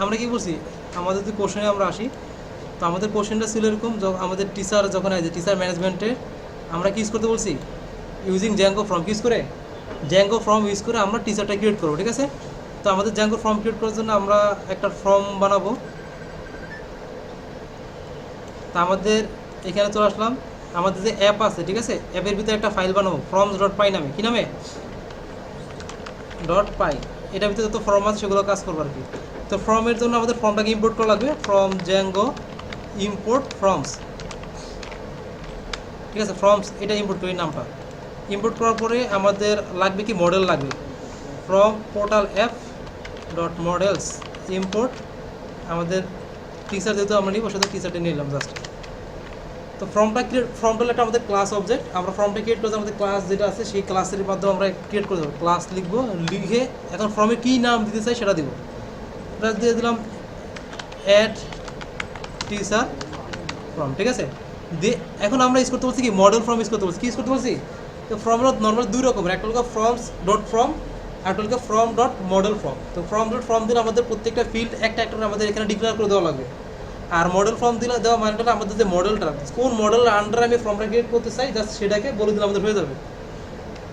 আমরা কি বলছি আমাদের যদি কোশ্চেনে আমরা আসি, তো আমাদের কোশ্চেনটা ছিল এরকম, আমাদের টিচার যখন আছে টিচার ম্যানেজমেন্টে আমরা কি ইউজ করতে বলছি, ইউজিং জ্যাঙ্গো ফর্ম ইউজ করে, জ্যাঙ্গো ফর্ম ইউজ করে আমরা টিচারটা ক্রিয়েট করবো, ঠিক আছে। তো আমাদের জ্যাঙ্গো ফর্ম ক্রিয়েট করার জন্য আমরা একটা ফর্ম বানাবো। তা আমাদের এখানে চলে আসলাম, আমাদের যে অ্যাপ আছে, ঠিক আছে, অ্যাপের ভিতরে একটা ফাইল বানাবো ফর্মস ডট পাই নামে। কী নামে? ডট পাই। এটার ভিতরে যত ফর্ম আছে সেগুলো কাজ করবো আর কি। তো ফর্মের জন্য আমাদের ফর্মটাকে ইম্পোর্ট করা লাগবে, ফ্রম জ্যাঙ্গো ইম্পোর্ট ফর্মস, ঠিক আছে। ফর্মস এটা ইম্পোর্ট করি, নামটা ইম্পোর্ট করার পরে আমাদের লাগবে কি, মডেল লাগবে। From portal app dot models import আমাদের টিচার, যেহেতু আমরা নিব সেহেতু টিচারটা নিলাম জাস্ট। তো ফর্মটা একটা আমাদের ক্লাস অবজেক্ট, আমরা ফর্মটা ক্রিয়েট করতে আমাদের ক্লাস যেটা আছে সেই ক্লাসের মাধ্যমে আমরা ক্রিয়েট করে দেবো। ক্লাস লিখবো, লিখে এখন ফর্মে কী নাম দিতে চাই সেটা দিব। এটা দিয়ে দিলাম অ্যাড টিচার ফর্ম, ঠিক আছে। দিয়ে এখন আমরা ইউজ করতে বলছি কি, মডেল ফর্ম ইউজ করতে বলছি। কি ইউজ করতে বলছি? তো ফর্মগুলো নর্মাল দুই রকমের, একটা হলো ফর্মস ডট ফর্ম, আর একটা হলো ফর্ম ডট মডেল ফর্ম। তো ফর্ম ডট ফর্ম দিলে আমাদের প্রত্যেকটা ফিল্ড একটা একটা আমাদের এখানে ডিক্লেয়ার করে দেওয়া লাগবে। আর মডেল ফর্ম দিলে দেওয়া মানেটা আমাদের যে মডেলটা, কোন মডেলের আন্ডারে আমি ফর্মটা ক্রিয়েট করতে চাই জাস্ট সেটাকে বলে দিলে আমাদের হয়ে যাবে।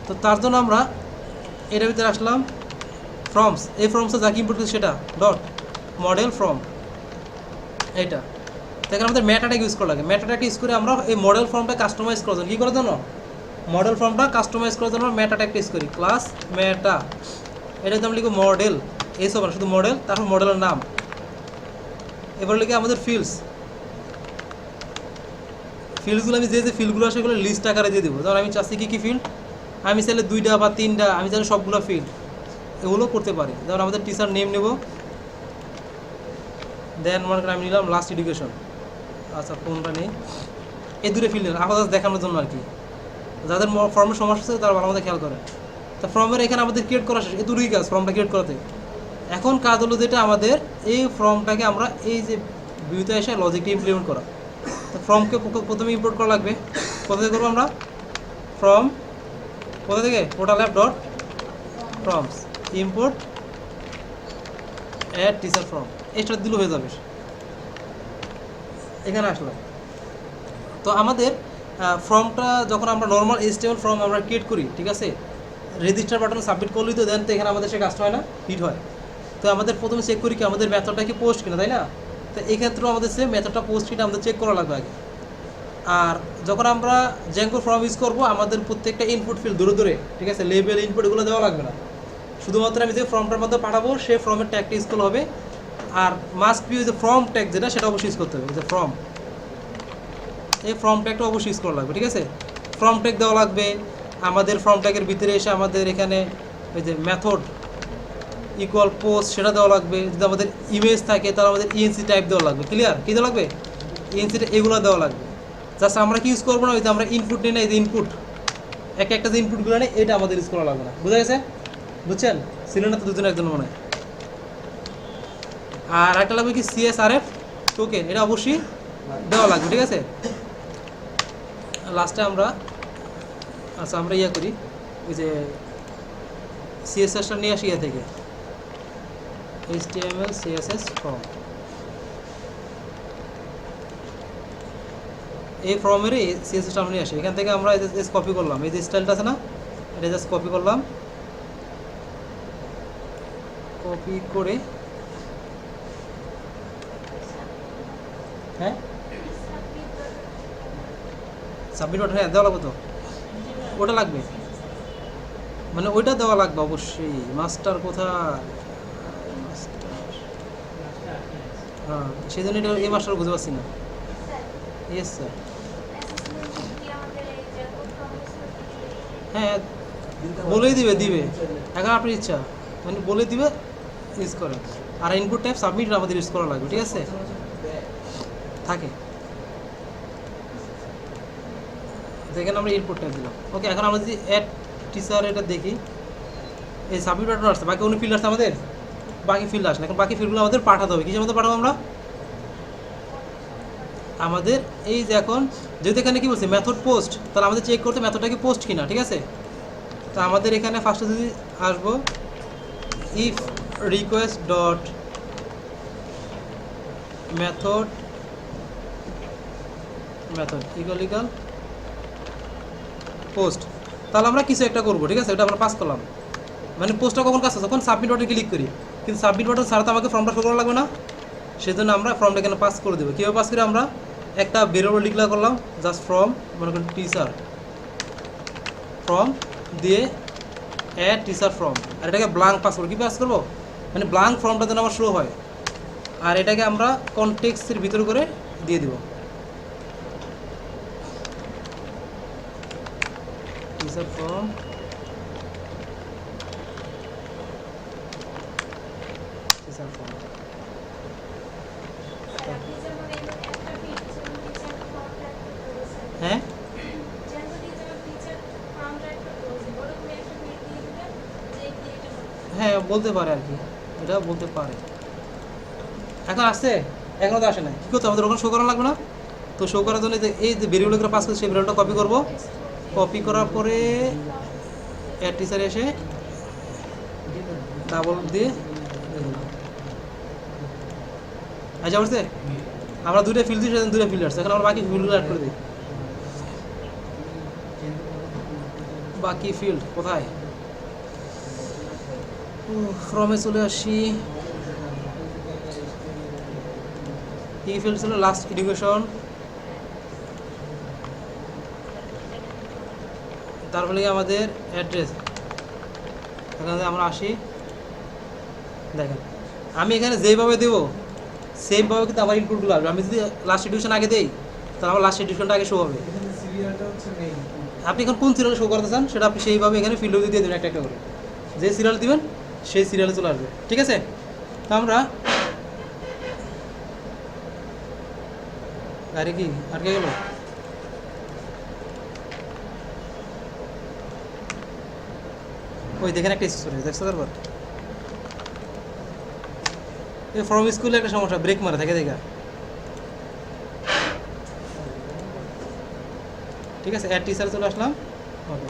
তো তার জন্য আমরা এটার ভিতরে আসলাম, ফর্মস, এই ফর্মসে যাকে ইম্পোর্ট করছি সেটা ডট মডেল ফর্ম, এইটা। দেখেন আমাদের ম্যাটাটাকে ইউজ করা লাগে। ম্যাটাটাকে ইউজ করে আমরা এই মডেল ফর্মটা কাস্টমাইজ করার জন্য কী করার জন্য, মডেল ফর্মটা কাস্টমাইজ করার জন্য ম্যাটাটাকে ইউজ করি। ক্লাস ম্যাটা, এটা যদি আমরা লিখব মডেল, এইসব না, শুধু মডেল, তারপর মডেলের নাম। এবার লিখে আমাদের ফিল্ডসগুলো আমি যে ফিল্ডগুলো আছে সেগুলো লিস্ট আকারে দিয়ে দেবো। ধর আমি চাচ্ছি কী কী ফিল্ড, আমি চাইলে 2টা বা 3টা, আমি চাইলে সবগুলো ফিল্ড, এগুলো করতে পারি। যেমন আমাদের টিচার নেম নেব, দেন মনে করেন আমি নিলাম লাস্ট এডুকেশন, আচ্ছা কোনটা নেই, এই দুটো ফিল্ডের আপাতত দেখানোর জন্য আর কি, যাদের ফর্মের সমস্যা আছে তারা ভালো মতো খেয়াল করে। তো ফর্মের এখানে আমাদের ক্রিয়েট করা শেষ, এই দুটোই কাজ ফর্মটা ক্রিয়েট করাতে। এখন কাজ হলো যেটা আমাদের এই ফর্মটাকে আমরা এই যে ভিউতে এসে লজিকটা ইমপ্লিমেন্ট করা। তো ফর্মকে প্রথমে ইম্পোর্ট করা লাগবে। কোথা থেকে করবো আমরা? ফর্ম, কোথা থেকে? Portal app dot forms import add teacher form, এটা দিলেও হয়ে যাবে। এখানে আসলাম। তো আমাদের ফর্মটা যখন আমরা নর্মাল HTML ফর্ম আমরা ক্রিয়েট করি, ঠিক আছে, রেজিস্টার বাটনে সাবমিট করলেই তো দেন, তো এখানে আমাদের সে কাজটা হয় না, হিট হয়। তো আমাদের প্রথমে চেক করি কি আমাদের মেথডটা কি পোস্ট কিনা, তাই না? তো এই ক্ষেত্রেও আমাদের সে মেথডটা পোস্ট কিনা আমাদের চেক করা লাগবে আগে। আর যখন আমরা জ্যাঙ্গো ফর্ম ইউজ করবো, আমাদের প্রত্যেকটা ইনপুট ফিল্ড দূরে দূরে, ঠিক আছে, লেবেল ইনপুট এগুলো দেওয়া লাগবে না। শুধুমাত্র আমি যে ফর্মটার মধ্যে পাঠাবো সেই ফর্মের ট্যাগটা ইউজ করলে হবে। আর মাস্ট বি যে ফর্ম ট্যাগ যেটা, সেটা অবশ্যই ইউজ করতে হবে। যে ফর্ম, এই ফর্ম ট্যাগটা অবশ্যই ইউজ করা লাগবে, ঠিক আছে। ফর্ম ট্যাগ দেওয়া লাগবে। আমাদের ফর্ম ট্যাগের ভিতরে এসে আমাদের এখানে ওই যে মেথড ইকুয়াল পোস্ট সেটা দেওয়া লাগবে। যদি আমাদের ইমেজ থাকে তাহলে আমাদের ইএনসি টাইপ দেওয়া লাগবে। ক্লিয়ার? কী দেওয়া লাগবে? ইএনসি, এগুলো দেওয়া লাগবে। জাস্ট আমরা কি ইউজ করবো না, ওই যে আমরা ইনপুট নিই না, এই যে ইনপুট, একটা যে ইনপুটগুলো নেই, এটা আমাদের ইউজ করা লাগবে না। বুঝা গেছে? বুঝছেন? ছিল না তো দুজন একজন মনে হয়। আর একটা লাগবে কি, CSRF টোকেন, এটা অবশ্যই দেওয়া লাগবে, ঠিক আছে। লাস্টে আমরা আমরা ইয়া করি, ওই যে CSSটা নিয়ে আসি ইয়া থেকে, HTML CSS ফর্ম, এই ফর্মেরই CSSটা আমরা নিয়ে আসি। এখান থেকে আমরা কপি করলাম, এই যে স্টাইলটা আছে না, এটা জাস্ট কপি করলাম, কপি করে, হ্যাঁ সাবমিট বাটন, হ্যাঁ দেওয়া লাগবে তো, ওটা লাগবে, মানে ওইটা দেওয়া লাগবে অবশ্যই। মাস্টার কোথায়? হ্যাঁ, সেই জন্য এটা এই মাস্টার বুঝতে পারছি না। ইয়েস স্যার, হ্যাঁ বলেই দিবে এখন আপনার ইচ্ছা, মানে বলে দিবে, ইউজ করে। আর ইনপুট টাইপ সাবমিট আমাদের ইউজ করা লাগবে, ঠিক আছে, থাকে। দেখেন আমরা ইনপুট টাইপ দিলাম, ওকে। এখন আমরা যদি অ্যাড টিচার এটা দেখি, এই সাবমিট বাটন আসছে, বাকি অন্য ফিল্ড আসছে আমাদের, বাকি ফিল্ড আসলে এখন বাকি ফিল্ডগুলো আমাদের পাঠাতে হবে। কিসের মধ্যে পাঠাবো আমরা? আমাদের এই যে এখন যেহেতু এখানে কী বলছে মেথড পোস্ট, তাহলে আমাদের চেক করতে মেথডটা কি পোস্ট কিনা, ঠিক আছে। তো আমাদের এখানে ফার্স্টে যদি আসবো if request dot method equal post. তাহলে আমরা কিছু একটা করবো, ঠিক আছে, এটা আমরা পাস করলাম। মানে পোস্টটা কখন কাজ আছে, যখন সাবমিট বাটনে ক্লিক করি, কিন্তু সাবমিট বাটন ছাড়া তো আমাকে ফর্মটা শো করা লাগবে না, সেজন্য আমরা ফর্মটা এখানে পাস করে দেবো। কীভাবে পাস করি, আমরা একটা ভেরিয়েবল ডিক্লেয়ার করলাম, জাস্ট ফ্রম মনে করেন টিচার ফ্রম দিয়ে অ্যাড টিচার ফ্রম, আর এটাকে ব্লাঙ্ক পাস করবো। কী পাস করবো, মানে ব্লাঙ্ক ফর্মটা যেন আমার শো হয়, আর এটাকে আমরা কনটেক্সটের ভিতর করে দিয়ে দিব টিচার ফ্রম টিচার ফ্রম। হ্যাঁ হ্যাঁ বলতে পারে আর কি, এটা বলতে পারে। এখন আসছে, এখনও তো আসে না, কী করতে আমাদের ওখানে শো করা লাগবে না। তো শো করার জন্য এই যে ভেরিয়েবলগুলো পাস করছে সেই ভেরিয়েবলটা কপি করবো, কপি করার পরে অ্যাড টিচার এসে ডাবল দিয়ে আচ্ছা বুঝতে, আমরা দুটো ফিল্ড দিই, সেখানে দুটো ফিল্ড আসছে, এখন আমরা বাকি ফিল্ডগুলো অ্যাড করে দিই। বাকি ফিল্ড কোথায়, ফর্মে চলে আসি, কি ফিল্ড ছিল, লাস্ট এডুকেশন, তারপরে আমাদের অ্যাড্রেস। এখানে আমরা আসি, দেখেন আমি এখানে যেভাবে দেবো সেমভাবে কিন্তু আমার ইনপুটগুলো আসবে। আমি যদি লাস্ট এডুকেশন আগে দিই তাহলে আমার লাস্ট এডুকেশনটা আগে শো হবে। আপনি এখন কোন সিরিয়ালে শো করতে চান সেটা আপনি সেইভাবে এখানে ফিল্ড দিয়ে দেবেন, একটা একটা করে যে সিরিয়াল দিবেন সেই সিরিয়ালে চলে আসবে, ঠিক আছে। তো আমরা আরে কি আর কে গেল, ওই দেখেন একটা স্টোরি দেখছো, তারপর এই ফর্ম স্কুলে একটা সমস্যা, ব্রেক মারা থাকে দেখা, ঠিক আছে। অ্যাড টিচার চলে আসলাম, ওকে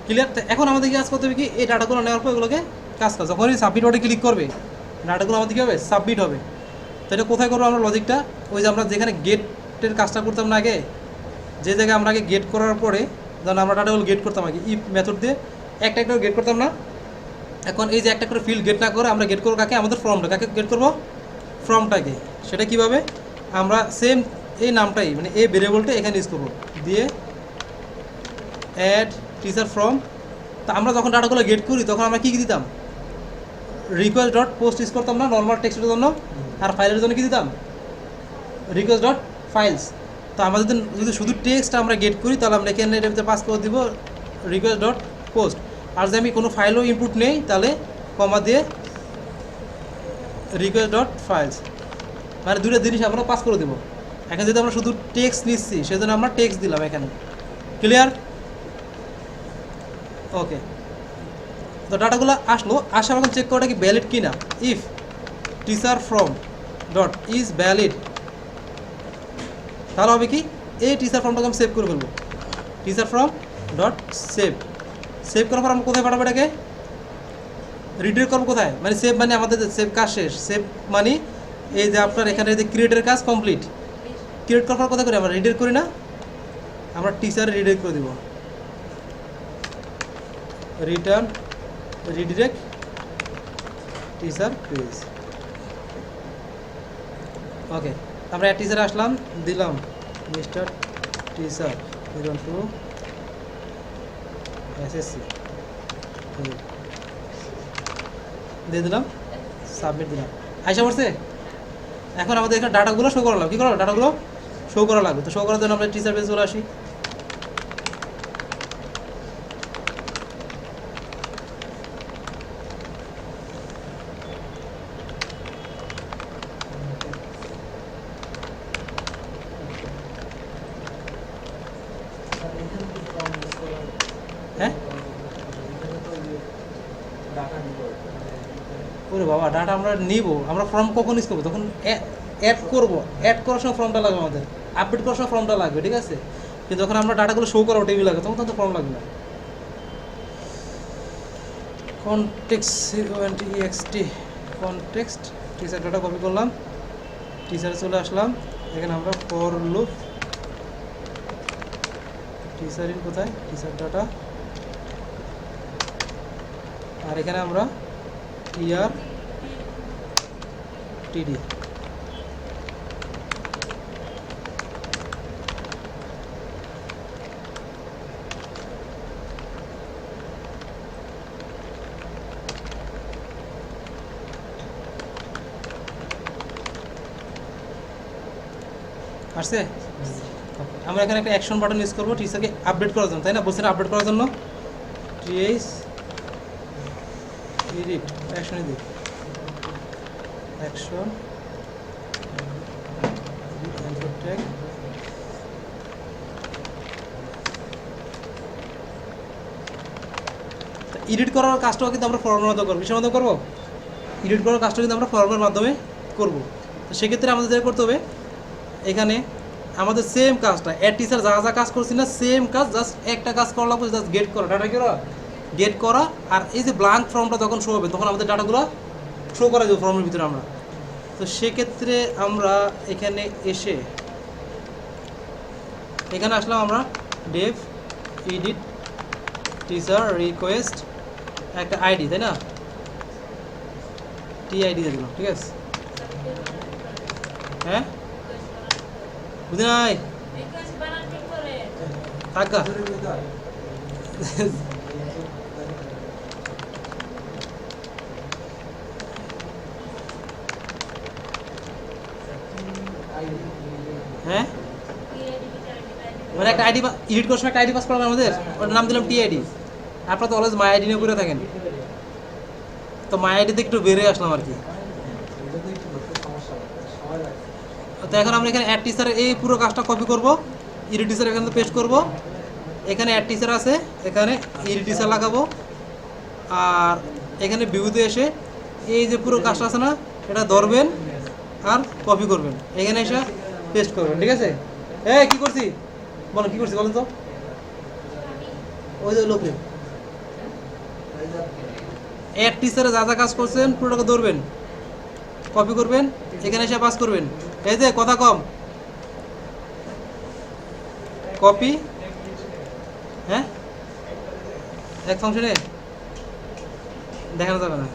ক্লিয়ার। এখন আমাদের কি কাজ করতে হবে, কি এই ডাটাগুলো নেওয়ার পর এগুলোকে কাজ যখনই সাবমিট বাটনে ক্লিক করবে ডাটাগুলো আমাদের কী হবে, সাবমিট হবে। তো এটা কোথায় করবো আমরা লজিকটা, ওই যে আমরা যেখানে গেটের কাজটা করতাম না আগে, যে জায়গায় আমরা আগে গেট করার পরে যেন আমরা ডাটাগুলো গেট করতাম আগে ইফ মেথড দিয়ে, একটা একটা গেট করতাম না। এখন এই যে একটা করে ফিল্ড গেট না করে আমরা গেট করবো কাকে, আমাদের ফর্মটা, কাকে গেট করবো, ফর্মটাকে। সেটা কীভাবে, আমরা সেম এই নামটাই মানে এই ভেরিয়েবলটা এখানে ইউজ করবো, দিয়ে অ্যাড টিচার ফ্রম। তা আমরা যখন ডাটাগুলো গেট করি তখন আমরা কী কী দিতাম, রিকোয়েস্ট ডট পোস্ট ইউজ করতাম না নর্মাল টেক্সটের জন্য, আর ফাইলের জন্য কী দিতাম, রিকোয়েস্ট ডট ফাইলস। তো আমাদের যদি শুধু টেক্সট আমরা গেট করি তাহলে আমরা এখানে এটাতে পাস করে দিব রিকোয়েস্ট ডট পোস্ট। আর যদি আমি কোনো ফাইলও ইনপুট নেই তাহলে কমা দিয়ে রিকোয়েস্ট ডট ফাইলস, মানে দুটো জিনিস আমরা পাস করে দেবো। এখানে যদি আমরা শুধু টেক্সট নিচ্ছি সেজন্য আমরা টেক্সট দিলাম এখানে, ক্লিয়ার, ওকে। তো ডাটাগুলো আসলো, আসার এখন চেক করাটা কি ভ্যালিড কি না, if teacher from dot is valid, তাহলে হবে কি এই টিচার ফর্মটাকে আমি সেভ করে ফেলবো, টিচার ফর্ম ডট সেভ করার পর আমরা কোথায় পাঠাবো, এটাকে রিডাইরেক্ট করবো কোথায়, মানে সেভ মানে আমাদের সেভ কাজ শেষ, সেভ মানে এই যে আপনার এখানে যে ক্রিয়েটের কাজ কমপ্লিট, ক্রিয়েট করার পর কোথায় করি আমরা রিডাইরেক্ট করি না, আমরা টিচারে রিডাইরেক্ট করে দিব, রিটার্ন রিডাইরেক্ট টিচার পেজ, ওকে। আমরা এক টিচারে আসলাম, দিলাম মিস্টার টিচার দিলাম টু এসএসসি দিয়ে দিলাম, সাবমিট দিলাম, আইসা পড়ছে। এখন আমাদের এখানে ডাটাগুলো শো করা লাগবে, কী করা ডাটাগুলো শো করা লাগবে। তো শো করার জন্য আমরা টিচার পেজ চলে আসি, হ্যাঁ ওরে বাবা ডাটা আমরা নিব, আমরা ফর্ম কখন ইউজ করবো, তখন অ্যাড করবো, অ্যাড করার সময় ফর্মটা লাগবে আমাদের, আপডেট করার সময় ফর্মটা লাগবে, ঠিক আছে। কিন্তু যখন আমরা ডাটাগুলো শো করাবো টেবিল লাগবে তখন তো ফর্ম লাগবে না। Context context teacher data copy করলাম, টিচারে চলে আসলাম, এখানে আমরা ফর লুপ টিচার ইন কোথায়, টিচার ডাটা, আর এখানে আমরা ইয়ার টিডি আসছে। আমরা এখানে একটা অ্যাকশন বাটন ইউজ করবো টিচারকে আপডেট করার জন্য, তাই না? বলছেন আপডেট করার জন্য টিএস এডিট অ্যাকশন দিই, অ্যাকশন ট্যাগ এডিট করার কাজটাও কিন্তু আমরা ফর্মের মাধ্যমে করবো। কিসের মাধ্যমে করবো? এডিট করার কাজটা কিন্তু আমরা ফর্মের মাধ্যমে করবো। তো সেক্ষেত্রে আমাদের যেটা করতে হবে, এখানে আমাদের সেম কাজটা অ্যাড টিচার যা যা কাজ করছি না, সেম কাজ, জাস্ট একটা কাজ করা লাগবে, জাস্ট গেট করা, ডাটা গেট করা। আর এই যে ব্ল্যাঙ্ক ফর্মটা যখন শো হবে তখন আমাদের ডাটাগুলো শো করা যাবে ফর্মের ভিতরে আমরা। তো সেক্ষেত্রে আমরা এখানে এসে এখানে আসলাম, আমরা ডেভ এডিট টিচার রিকোয়েস্ট একটা আইডি, তাই না? টিআইডি দিয়ে দিলাম, ঠিক আছে? হ্যাঁ বুঝি নাই থাকা হ্যাঁ, মানে একটা আইডি এডিট করার সময় একটা আইডি পাস করাবেন আমাদের, ওটার নাম দিলাম টিআইডি। আপনারা তো অলওয়েজ মাই আইডি নিয়ে করে থাকেন, তো মাই আইডিতে একটু বেরিয়ে আসলাম আর কি। তো এখন আমরা এখানে অ্যাড টিচারের এই পুরো কাজটা কপি করব, এডিট টিচার এখানে পেস্ট করব, এখানে অ্যাড টিচার আছে, এখানে এডিট টিচার লাগাবো, আর এখানে ভিউতে এসে এই যে পুরো কাজটা আছে না, এটা ধরবেন আর কপি করবেন, এখানে এসে পেস্ট করবেন, ঠিক আছে? এই কি করছি বলেন, কি করছি বলেন তো? ওই যে লোকে অ্যাড টিচারে যা যা কাজ করছেন পুরোটাকে ধরবেন, কপি করবেন, এখানে এসে পাস করবেন। এই যে কথা কম, কপি, হ্যাঁ এক ফাংশনে দেখানো যাবে না।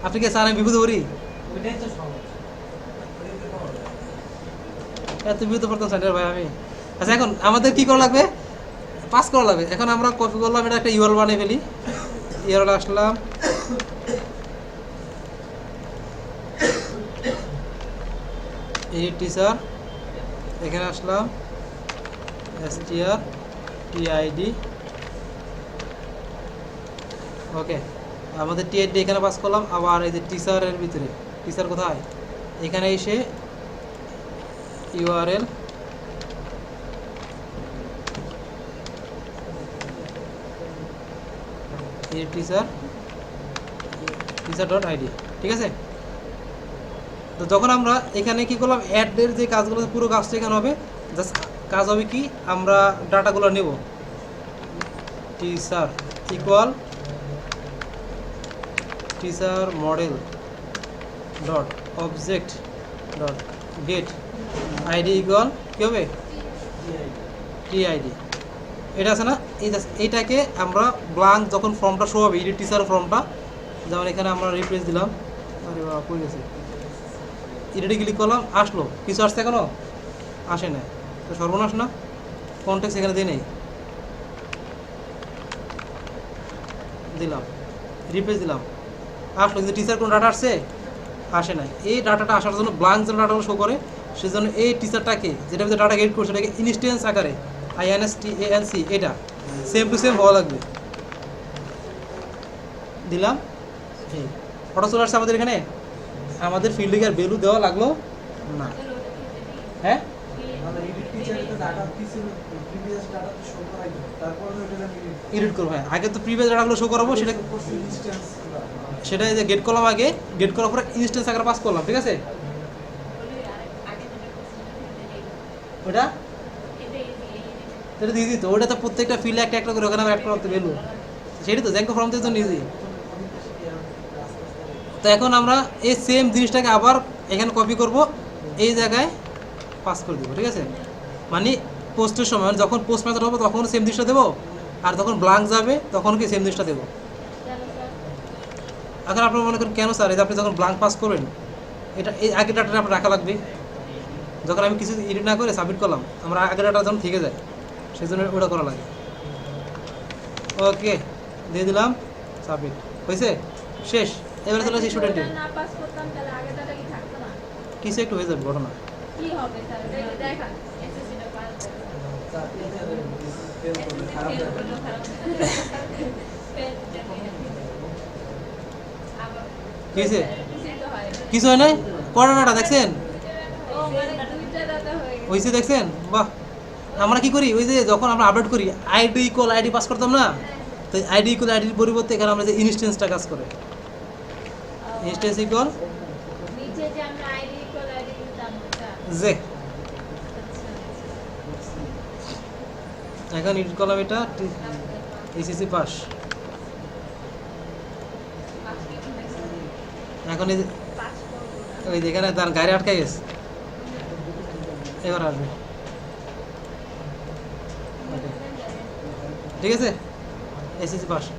আপনি কি স্যার আমি বিপদে পড়ি? এত বিপদে পড়তাম স্যার ভাই আমি। আচ্ছা এখন আমাদের কি করা লাগবে? পাস করা লাগবে। এখন আমরা কপি করলাম, এটা একটা ইউআরএল বানিয়ে ফেলি। ইউআরএল আসলাম, এডিট টিচার, এখানে আসলাম str টিআইডি, ওকে আমাদের টিআইডি এখানে পাস করলাম। আবার এই যে টিচারের ভিতরে, টিচার কোথায়, এখানে এসে ইউআরএল টিচার ডট আইডি, ঠিক আছে? তো যখন আমরা এখানে কি করলাম, অ্যাডের যে কাজগুলো পুরো কাজটা এখানে হবে, জাস্ট কাজ হবে কি, আমরা ডাটাগুলো নেব, teacher equal teacher model dot object dot get ID equal কী হবে, টিআইডি। এটা আছে না, এইটাকে আমরা ব্ল্যাঙ্ক যখন ফর্মটা শো হবে, এডিট টিচার ফর্মটা, যেমন এখানে আমরা রিপ্লেস দিলাম, আরে বাবা কই গেছে, এডিটে ক্লিক করলাম, আসলো, কিছু আসছে এখনো আসে না, তো সর্বনাশ না, কনটেক্সট এখানে দিয়ে নেই, দিলাম রিপ্লেস দিলাম, আসলো, কিন্তু টিচার কোনো ডাটা আসছে আসে নাই। এই ডাটাটা আসার জন্য ব্ল্যাঙ্ক যেন ডাটাগুলো শো করে, সেজন্য এই টিচারটাকে যেটা ভিতরে ডাটা গেট করছে সেটাকে ইনস্ট্যান্স আকারে INSTANC এটা সেম টু সেম হওয়া লাগবে, দিলাম, ফটো চলে আসছে আমাদের এখানে। আমাদের ফিল্ডে আর ভ্যালু দেওয়া লাগলো না, হ্যাঁ এডিট করবো, হ্যাঁ আগে তো প্রিভিয়াস ডাটাগুলো শো করাবো, সেটা এই যে গেট করলাম, আগে গেট করার পরে ইনস্ট্যান্স আকারে পাস করলাম, ঠিক আছে? ওটা দিয়ে দিত, ওটা তো প্রত্যেকটা ফিল্ডে একটা একটা করে ওখানে অ্যাড করতে ভ্যালু, সেটাই তো জ্যাঙ্কো ফর্ম থেকে তো নিজেই। তো এখন আমরা এই সেম জিনিসটাকে আবার এখানে কপি করব, এই জায়গায় পাস করে দেবো, ঠিক আছে? মানে পোস্টের সময় মানে যখন পোস্ট মেথড হবে তখন সেম জিনিসটা দেবো, আর যখন ব্লাঙ্ক যাবে তখন কি সেম জিনিসটা দেবো। এখন আপনারা মনে করেন কেন স্যার, এই যে আপনি যখন ব্লাঙ্ক পাস করবেন এটা এই আগের ডাটাটা আপনার রাখা লাগবে। যখন আমি কিছু এডিট না করে সাবমিট করলাম, আমার আগের ডাটা যখন থেকে যায় সেই জন্য ওটা করা লাগে। ওকে, দিয়ে দিলাম, সাবমিট হয়েছে, শেষ। এবারে চলে আসি স্টুডেন্টে, না পাস করতাম তাহলে আগে দাদা কি থাকতো না? কিছু একটু হয়ে যাবে ঘটনা। কি হবে স্যার দেখান এসএসসিটা পাস কি হয়েছে? কিছু হয় নাই, করোনাটা দেখছেন হয়েছে, দেখছেন? বাহ, আমরা কি করি, ওই যে যখন আমরা আপডেট করি আইডি ইকুয়াল আইডি পাস করতাম না, তো আইডি ইকুয়াল আইডির পরিবর্তে এখানে আমরা যে ইনস্ট্যান্সটা কাজ করে, ইনস্ট্যান্স ইকুয়াল নিচে যে আমরা আইডি ইকুয়াল আইডি দিতাম ওটা। যে এখন ইট করলাম এটা এসএসসি পাস। এখন এই যে ওই যেখানে তার গাড়ি আটকাই গেছে, এবার আসবে। ঠিক আছে, এসএসসি পাস।